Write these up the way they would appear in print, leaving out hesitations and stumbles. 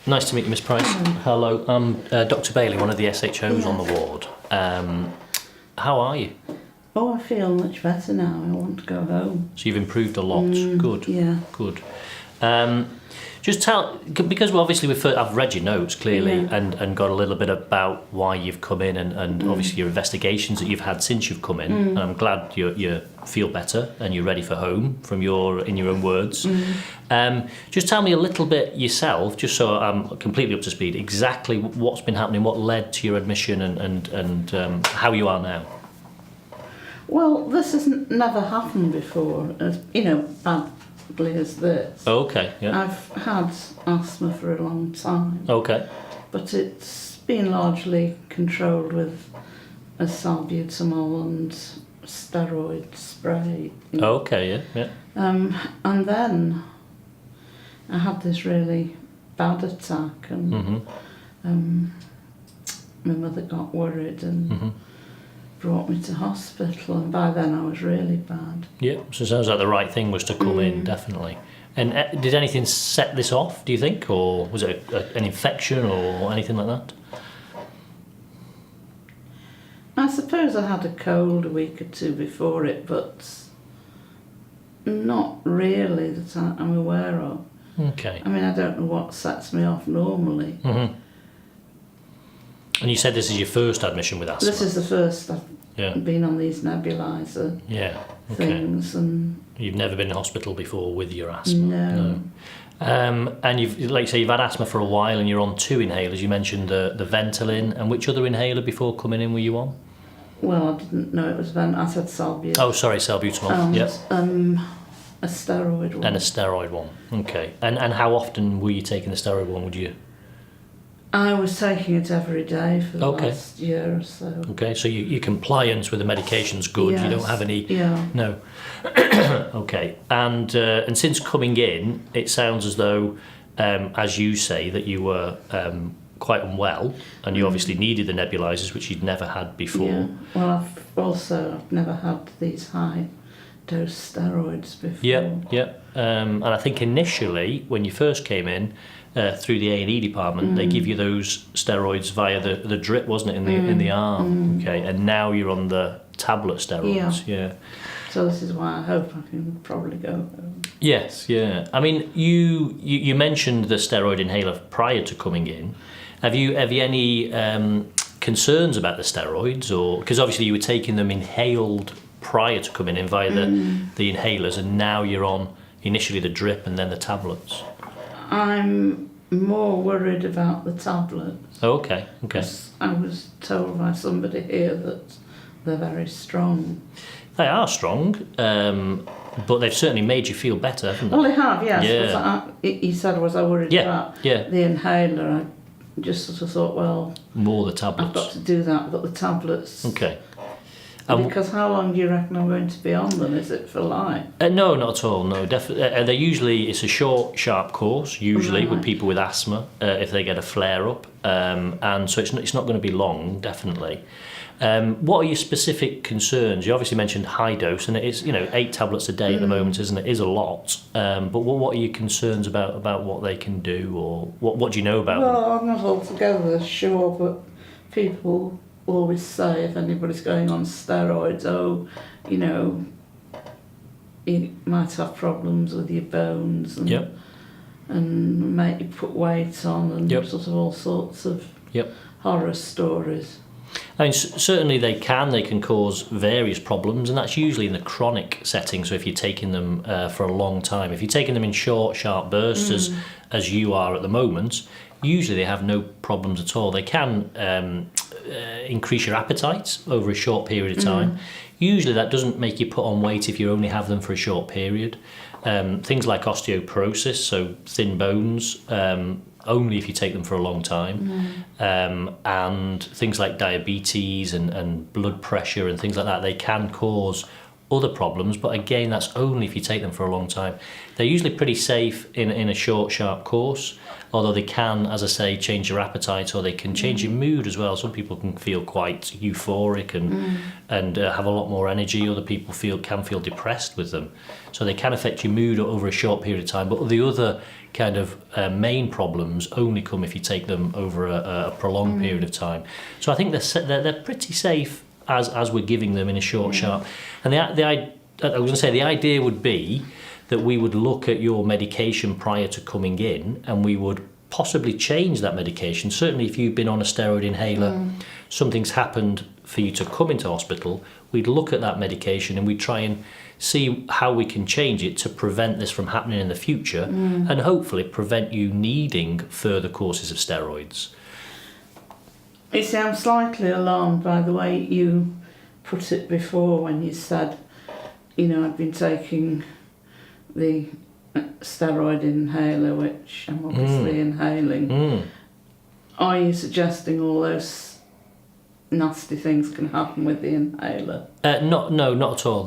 Nice to meet you, Miss Price. Hello, I'm Dr. Bailey, one of the SHOs on the ward. How are you? Oh, I feel much better now. I want to go home. So you've improved a lot. Good. Yeah. Good. Just tell, because I've read your notes clearly, Yeah. and got a little bit about why you've come in and obviously your investigations that you've had since you've come in. And I'm glad you feel better and you're ready for home in your own words. Just tell me a little bit yourself, just so I'm completely up to speed, exactly what's been happening, what led to your admission and how you are now. Well, this has never happened before, as badly as this. Okay, yeah. I've had asthma for a long time. Okay. But it's been largely controlled with a salbutamol and steroid spray. Okay, yeah. And then I had this really bad attack, and my mother got worried and brought me to hospital, and by then I was really bad. Yeah, so it sounds like the right thing was to come in, definitely. And did anything set this off, do you think, or was it an infection or anything like that? I suppose I had a cold a week or two before it, but not really that I'm aware of. Okay. I mean, I don't know what sets me off normally. And you said this is your first admission with asthma? This is the first I've been on these nebulizer things. And you've never been in hospital before with your asthma? No. And you've, like you say, you've had asthma for a while and you're on 2 inhalers. You mentioned the Ventolin, and which other inhaler before coming in were you on? Well, I didn't know it was I said salbutamol. Oh, sorry, salbutamol. Yep. A steroid one. And a steroid one. Okay. And how often were you taking the steroid one, would you? I was taking it every day for the last year or so. Okay, so your compliance with the medication's good. Yes. You don't have any. Yeah. No. Okay, and since coming in, it sounds as though, as you say, that you were quite unwell, and you obviously needed the nebulizers, which you'd never had before. Yeah. Well, I've never had these high dose steroids before. Yeah. And I think initially, when you first came in, through the A&E department, they give you those steroids via the drip, wasn't it, in the arm? Okay, and now you're on the tablet steroids. Yeah. So this is why I hope I can probably go home. Yes, yeah. I mean, you mentioned the steroid inhaler prior to coming in. Have you any concerns about the steroids, or because obviously you were taking them inhaled prior to coming in via the inhalers, and now you're on initially the drip and then the tablets? I'm more worried about the tablets. Oh, okay. I was told by somebody here that they're very strong. They are strong, but they've certainly made you feel better, haven't they? Well, they have, yes. Yeah. He said, was I worried about the inhaler? I just sort of thought, well, more the tablets. I've got to do that, but the tablets. Okay. Because how long do you reckon I'm going to be on them? Is it for life? No, not at all. No, definitely. They're usually, it's a short, sharp course. Usually with people with asthma, if they get a flare up, and so it's not going to be long. Definitely. What are your specific concerns? You obviously mentioned high dose, and it is 8 tablets a day at the moment, isn't it? It is a lot. But what are your concerns about what they can do, or what do you know about them? Well, I'm not altogether sure, but people always say if anybody's going on steroids, you might have problems with your bones and make you put weight on and sort of all sorts of horror stories. I mean, certainly they can cause various problems, and that's usually in the chronic setting. So if you're taking them for a long time, if you're taking them in short, sharp bursts, as you are at the moment, usually they have no problems at all. They can increase your appetite over a short period of time. Usually that doesn't make you put on weight if you only have them for a short period. Things like osteoporosis, so thin bones, only if you take them for a long time. And things like diabetes and blood pressure and things like that, they can cause other problems, but again, that's only if you take them for a long time. They're usually pretty safe in a short, sharp course, although they can, as I say, change your appetite, or they can change your mood as well. Some people can feel quite euphoric and have a lot more energy. Other people can feel depressed with them. So they can affect your mood over a short period of time, but the other kind of main problems only come if you take them over a prolonged period of time. So I think they're pretty safe as we're giving them in a short, sharp. And I was going to say, the idea would be that we would look at your medication prior to coming in, and we would possibly change that medication. Certainly if you've been on a steroid inhaler, something's happened for you to come into hospital, we'd look at that medication and we'd try and see how we can change it to prevent this from happening in the future, and hopefully prevent you needing further courses of steroids. You see, I'm slightly alarmed by the way you put it before when you said, I've been taking the steroid inhaler, which I'm obviously inhaling. Are you suggesting all those nasty things can happen with the inhaler? No, not at all.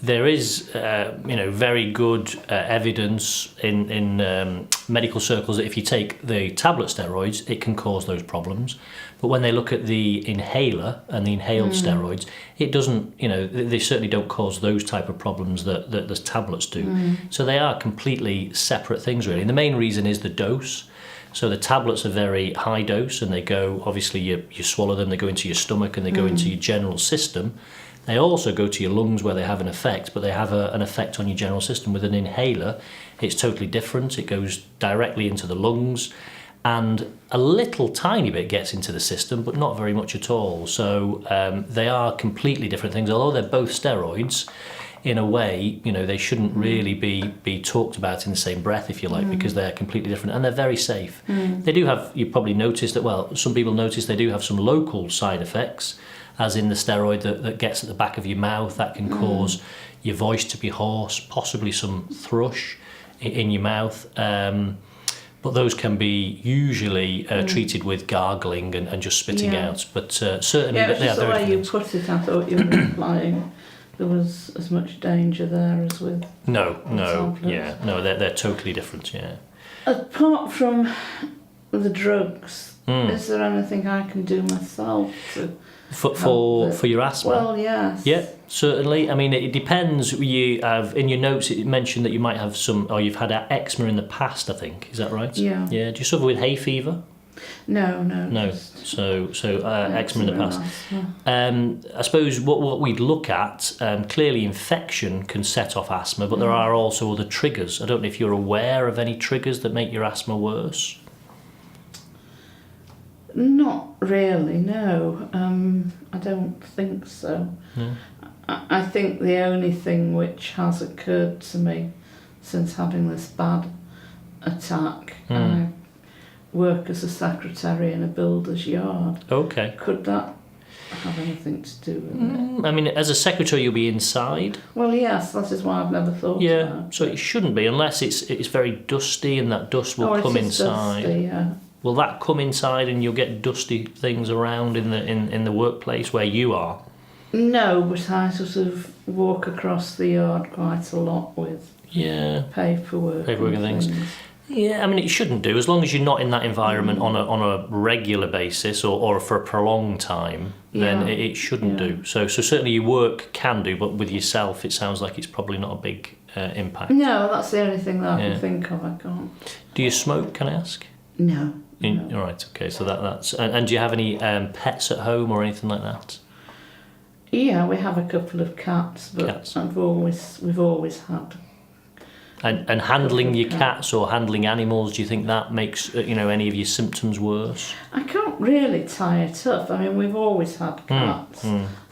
There is, very good evidence in medical circles that if you take the tablet steroids, it can cause those problems. But when they look at the inhaler and the inhaled steroids, it doesn't, they certainly don't cause those type of problems that the tablets do. So they are completely separate things, really. And the main reason is the dose. So the tablets are very high dose, and they go, obviously you swallow them, they go into your stomach and they go into your general system. They also go to your lungs where they have an effect, but they have an effect on your general system. With an inhaler, it's totally different. It goes directly into the lungs, and a little tiny bit gets into the system, but not very much at all. So they are completely different things. Although they're both steroids, in a way, they shouldn't really be talked about in the same breath, if you like, because they're completely different, and they're very safe. They do have, you probably noticed that, some people notice they do have some local side effects, as in the steroid that gets at the back of your mouth. That can cause your voice to be hoarse, possibly some thrush in your mouth. But those can be usually treated with gargling and just spitting out. But certainly, yeah, they are the very way you different. put it, I thought you were implying there was as much danger there as with they're totally different. Yeah. Apart from the drugs, is there anything I can do myself to for your asthma? Well, yes. Yeah, certainly. I mean, it depends. You have in your notes it mentioned that you might have you've had eczema in the past, I think. Is that right? Yeah. Yeah. Do you suffer with hay fever? No. So eczema in the past. I suppose what we'd look at, clearly infection can set off asthma, but there are also other triggers. I don't know if you're aware of any triggers that make your asthma worse. Not really, no. I don't think so. No. I think the only thing which has occurred to me since having this bad attack, I work as a secretary in a builder's yard. Okay. Could that have anything to do with it? I mean, as a secretary, you'll be inside. Well, yes, that is why I've never thought about it. So it shouldn't be, unless it's very dusty, and that dust will come inside. Dusty, yeah. Will that come inside and you'll get dusty things around in the workplace where you are? No, but I sort of walk across the yard quite a lot with paperwork and things. Yeah, I mean, it shouldn't do, as long as you're not in that environment on a regular basis or for a prolonged time, then it shouldn't do. So certainly your work can do, but with yourself it sounds like it's probably not a big impact. No, that's the only thing that I can think of. I can't. Do you smoke, can I ask? No. All right, okay, so that's... And do you have any pets at home or anything like that? Yeah, we have a couple of cats, but we've always had. And handling your cats or handling animals, do you think that makes any of your symptoms worse? I can't really tie it up. I mean, we've always had cats,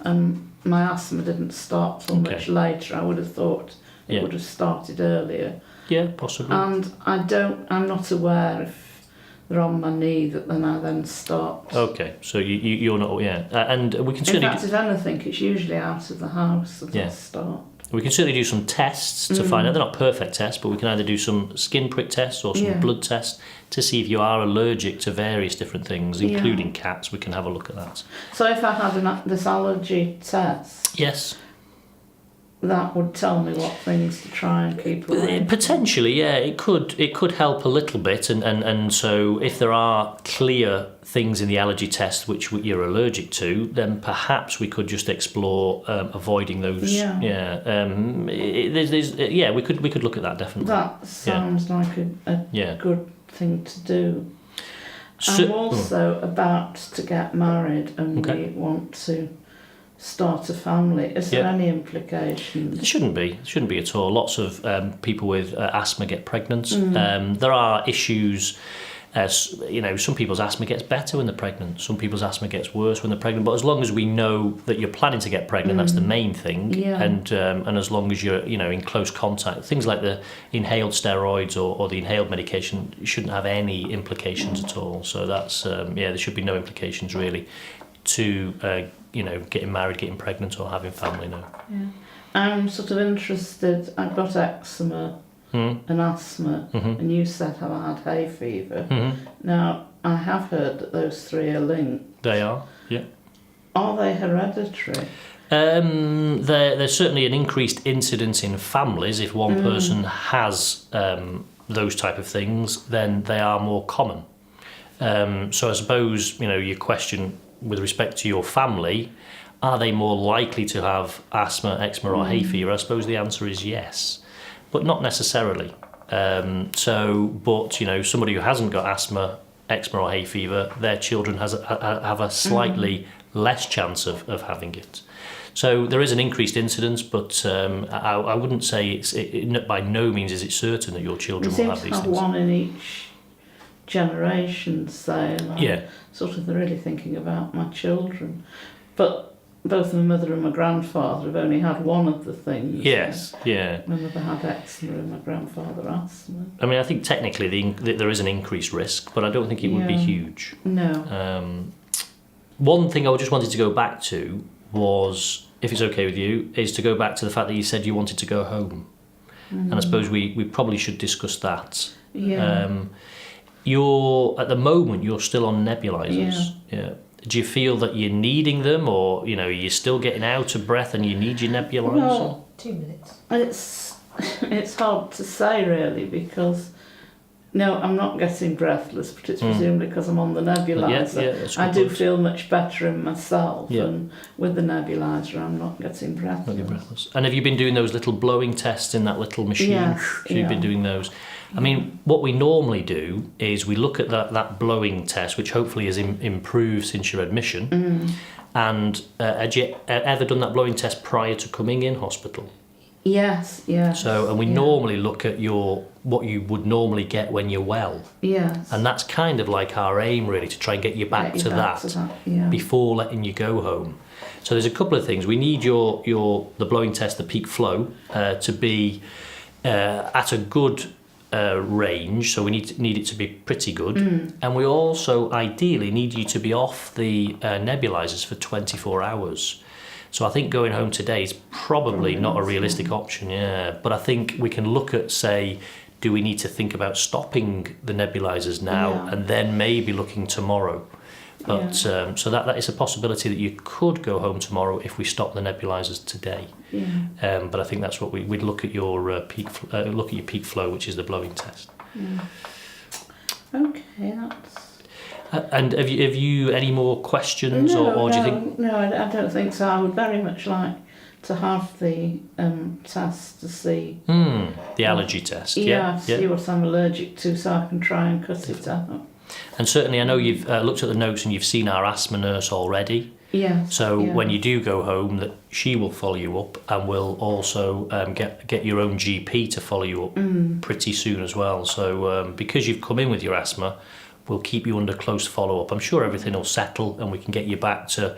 and my asthma didn't start till much later. I would have thought it would have started earlier. Yeah, possibly. And I'm not aware if they're on my knee that then I start. Okay, so you're not, and we can certainly... In fact, if anything, it's usually out of the house that I start. We can certainly do some tests to find out. They're not perfect tests, but we can either do some skin prick tests or some blood tests to see if you are allergic to various different things, including cats. We can have a look at that. So if I had this allergy test... Yes. that would tell me what things to try and keep away. Potentially, yeah, it could help a little bit, and so if there are clear things in the allergy test which you're allergic to, then perhaps we could just explore avoiding those. Yeah. We could look at that definitely. That sounds like a good thing to do. So, I'm also about to get married, and we want to start a family. Is there any implications? There shouldn't be at all. Lots of people with asthma get pregnant. There are issues. Some people's asthma gets better when they're pregnant. Some people's asthma gets worse when they're pregnant. But as long as we know that you're planning to get pregnant, that's the main thing. Yeah. And as long as you're in close contact, things like the inhaled steroids or the inhaled medication shouldn't have any implications at all. So that's there should be no implications really to getting married, getting pregnant, or having family now. Yeah. I'm sort of interested. I've got eczema and asthma, and you said have I had hay fever. Now, I have heard that those three are linked. They are, yeah. Are they hereditary? There's certainly an increased incidence in families. If one person has those type of things, then they are more common. So I suppose, your question with respect to your family, are they more likely to have asthma, eczema or hay fever? I suppose the answer is yes, but not necessarily. But somebody who hasn't got asthma, eczema or hay fever, their children have a slightly less chance of having it. So there is an increased incidence, but I wouldn't say by no means is it certain that your children will have these things. One in each generation, say, and sort of really thinking about my children. But both my mother and my grandfather have only had one of the things. Yes, yeah. My mother had eczema and my grandfather asthma. I mean, I think technically there is an increased risk, but I don't think it would be huge. No. One thing I just wanted to go back to was, if it's okay with you, is to go back to the fact that you said you wanted to go home. And I suppose we probably should discuss that. Yeah. At the moment you're still on nebulizers. Yeah. Do you feel that you're needing them, or you're still getting out of breath and you need your nebulizer? Well, 2 minutes. It's hard to say really, because no, I'm not getting breathless, but it's presumably because I'm on the nebulizer. I do feel much better in myself, and with the nebulizer I'm not getting breathless. And have you been doing those little blowing tests in that little machine? Yes, so you've been doing those. I mean, what we normally do is we look at that blowing test, which hopefully has improved since your admission. And had you ever done that blowing test prior to coming in hospital? Yes. So, and we normally look at what you would normally get when you're well. Yes. And that's kind of like our aim, really, to try and get you back to that before letting you go home. So there's a couple of things. We need the blowing test, the peak flow, to be at a good range, so we need it to be pretty good, and we also ideally need you to be off the nebulizers for 24 hours. So I think going home today is probably not a realistic option, but I think we can look at, say, do we need to think about stopping the nebulizers now and then maybe looking tomorrow? But so that is a possibility that you could go home tomorrow if we stop the nebulizers today. But I think that's what we'd look at your peak flow, which is the blowing test. Okay, that's. And have you any more questions, or do you think? No, I don't think so. I would very much like to have the test to see. The allergy test. See what I'm allergic to, so I can try and cut it out. And certainly, I know you've looked at the notes and you've seen our asthma nurse already. Yes. So when you do go home, that she will follow you up, and will also get your own GP to follow you up pretty soon as well. So because you've come in with your asthma, we'll keep you under close follow up. I'm sure everything will settle, and we can get you back to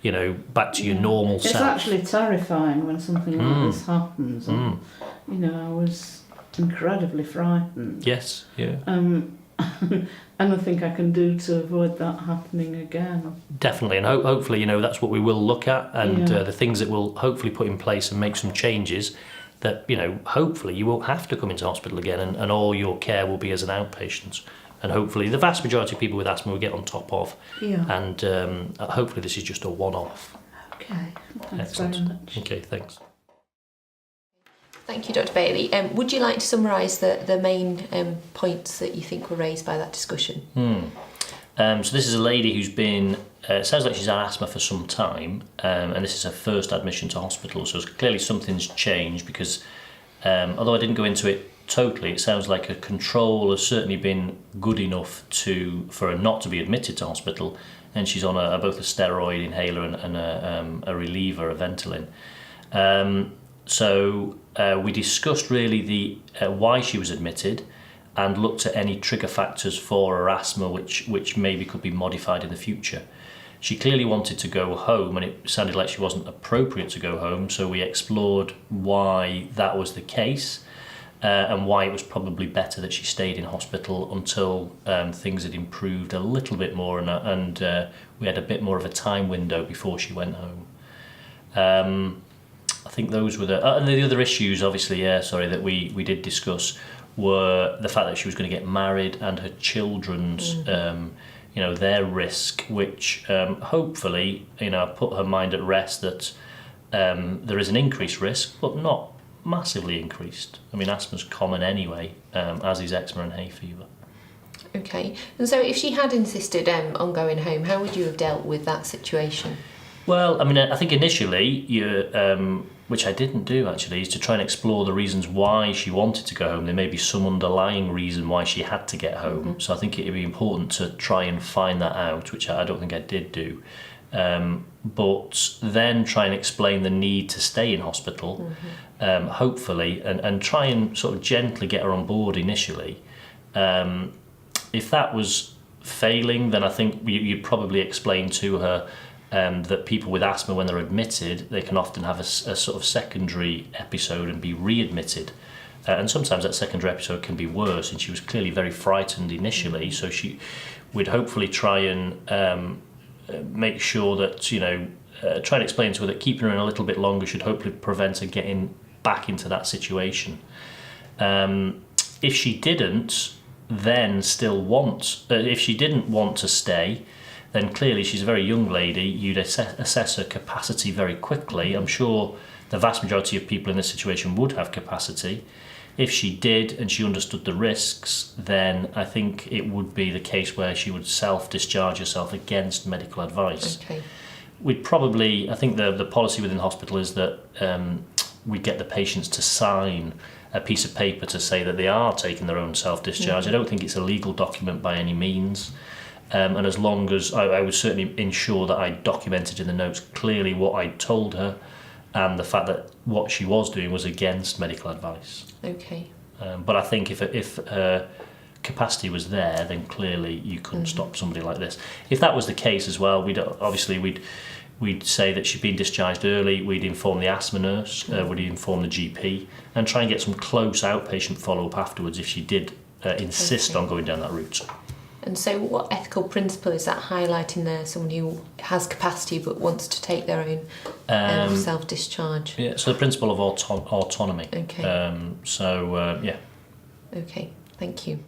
your normal self. It's actually terrifying when something like this happens. And, I was incredibly frightened. Yes. Yeah. Anything I can do to avoid that happening again. Definitely, and hopefully, that's what we will look at, and the things that we'll hopefully put in place and make some changes that, hopefully you won't have to come into hospital again, and all your care will be as an outpatient. And hopefully the vast majority of people with asthma will get on top of. And hopefully this is just a one-off. Okay, thanks Excellent. very much. Okay, thanks. Thank you, Dr. Bailey. Would you like to summarise the main points that you think were raised by that discussion? So this is a lady who's been, it sounds like she's had asthma for some time, and this is her first admission to hospital, so clearly something's changed because although I didn't go into it totally, it sounds like her control has certainly been good enough for her not to be admitted to hospital, and she's on both a steroid inhaler and a reliever, a Ventolin. So we discussed really the why she was admitted and looked at any trigger factors for her asthma which maybe could be modified in the future. She clearly wanted to go home, and it sounded like she wasn't appropriate to go home, so we explored why that was the case and why it was probably better that she stayed in hospital until things had improved a little bit more and we had a bit more of a time window before she went home. I think those were and the other issues, obviously, that we did discuss were the fact that she was going to get married and her children's, their risk, which hopefully, put her mind at rest that there is an increased risk, but not massively increased. I mean, asthma's common anyway, as is eczema and hay fever. Okay, and so if she had insisted on going home, how would you have dealt with that situation? Well, I mean, I think initially, which I didn't do actually, is to try and explore the reasons why she wanted to go home. There may be some underlying reason why she had to get home. Mm-hmm. So I think it would be important to try and find that out, which I don't think I did do. But then try and explain the need to stay in hospital, hopefully, and try and sort of gently get her on board initially. If that was failing, then I think you'd probably explain to her that people with asthma, when they're admitted, they can often have a sort of secondary episode and be readmitted. And sometimes that secondary episode can be worse, and she was clearly very frightened initially, so we'd hopefully try and make sure that, try and explain to her that keeping her in a little bit longer should hopefully prevent her getting back into that situation. If she didn't if she didn't want to stay, then clearly she's a very young lady. You'd assess her capacity very quickly. I'm sure the vast majority of people in this situation would have capacity. If she did and she understood the risks, then I think it would be the case where she would self-discharge herself against medical advice. Okay. I think the policy within the hospital is that we get the patients to sign a piece of paper to say that they are taking their own self-discharge. I don't think it's a legal document by any means. And as long as I would certainly ensure that I documented in the notes clearly what I told her and the fact that what she was doing was against medical advice. Okay. But I think if her capacity was there, then clearly you couldn't stop somebody like this. If that was the case as well, we'd say that she'd been discharged early. We'd inform the asthma nurse. We'd inform the GP and try and get some close outpatient follow-up afterwards if she did insist on going down that route. And so what ethical principle is that highlighting there, someone who has capacity but wants to take their own self-discharge? Yeah, so the principle of autonomy. Okay. Yeah. Okay, thank you.